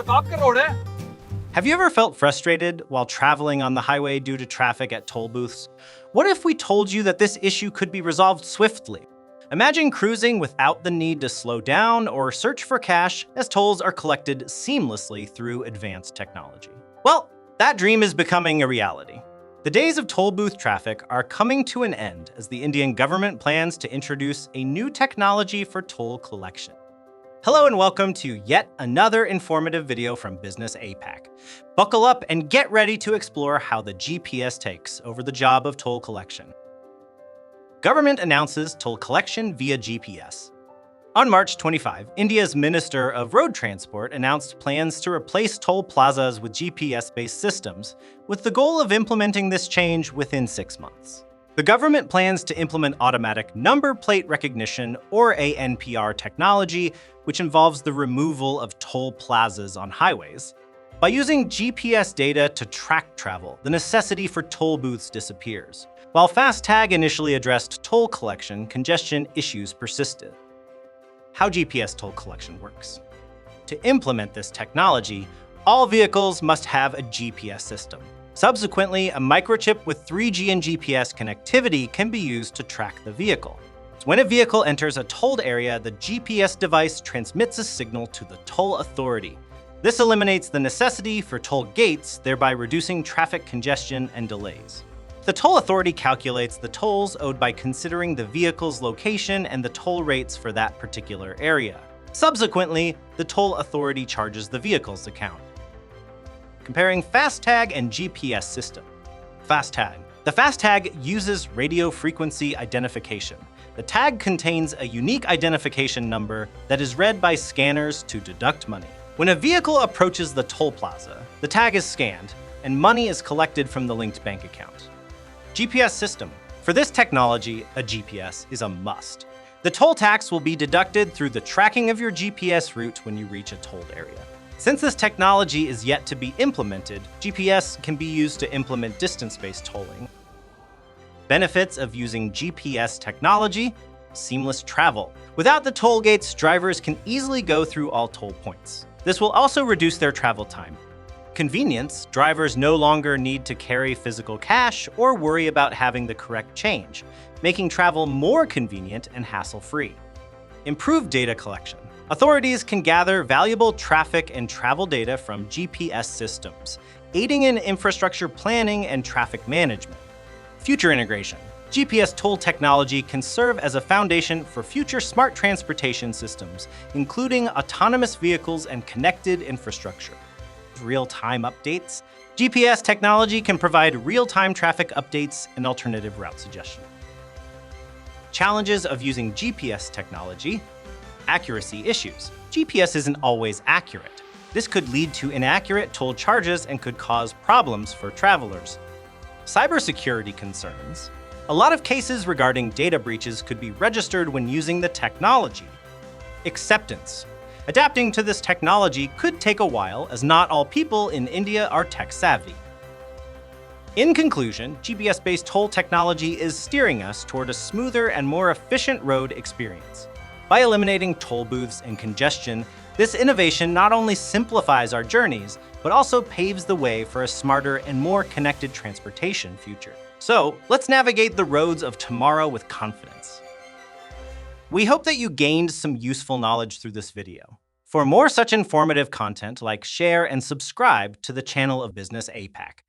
तो आपका रोड है। Have you ever felt frustrated while traveling on the highway due to traffic at toll booths? What if we told you that this issue could be resolved swiftly? Imagine cruising without the need to slow down or search for cash as tolls are collected seamlessly through advanced technology. Well, that dream is becoming a reality. The days of toll booth traffic are coming to an end as the Indian government plans to introduce a new technology for toll collection. Hello and welcome to yet another informative video from Business Apac. Buckle up and get ready to explore how the GPS takes over the job of toll collection. Government announces toll collection via GPS. On March 25, India's Minister of Road Transport announced plans to replace toll plazas with GPS-based systems, with the goal of implementing this change within 6 months. The government plans to implement automatic number plate recognition, or ANPR technology, which involves the removal of toll plazas on highways. By using GPS data to track travel, the necessity for toll booths disappears. While Fastag initially addressed toll collection, congestion issues persisted. How GPS toll collection works. To implement this technology, all vehicles must have a GPS system. Subsequently, a microchip with 3G and GPS connectivity can be used to track the vehicle. When a vehicle enters a tolled area, the GPS device transmits a signal to the toll authority. This eliminates the necessity for toll gates, thereby reducing traffic congestion and delays. The toll authority calculates the tolls owed by considering the vehicle's location and the toll rates for that particular area. Subsequently, the toll authority charges the vehicle's account. Comparing Fastag and GPS system. Fastag. The Fastag uses radio frequency identification. The tag contains a unique identification number that is read by scanners to deduct money. When a vehicle approaches the toll plaza, the tag is scanned, and money is collected from the linked bank account. GPS system. For this technology, a GPS is a must. The toll tax will be deducted through the tracking of your GPS route when you reach a tolled area. Since this technology is yet to be implemented, GPS can be used to implement distance-based tolling. Benefits of using GPS technology: seamless travel. Without the toll gates, drivers can easily go through all toll points. This will also reduce their travel time. Convenience: drivers no longer need to carry physical cash or worry about having the correct change, making travel more convenient and hassle-free. Improved data collection. Authorities can gather valuable traffic and travel data from GPS systems, aiding in infrastructure planning and traffic management. Future integration. GPS toll technology can serve as a foundation for future smart transportation systems, including autonomous vehicles and connected infrastructure. Real-time updates. GPS technology can provide real-time traffic updates and alternative route suggestion. Challenges of using GPS technology. Accuracy issues. GPS isn't always accurate. This could lead to inaccurate toll charges and could cause problems for travelers. Cybersecurity concerns. A lot of cases regarding data breaches could be registered when using the technology. Acceptance. Adapting to this technology could take a while, as not all people in India are tech-savvy. In conclusion, GPS-based toll technology is steering us toward a smoother and more efficient road experience. By eliminating toll booths and congestion, this innovation not only simplifies our journeys, but also paves the way for a smarter and more connected transportation future. So, let's navigate the roads of tomorrow with confidence. We hope that you gained some useful knowledge through this video. For more such informative content, like, share, and subscribe to the channel of Business Apac.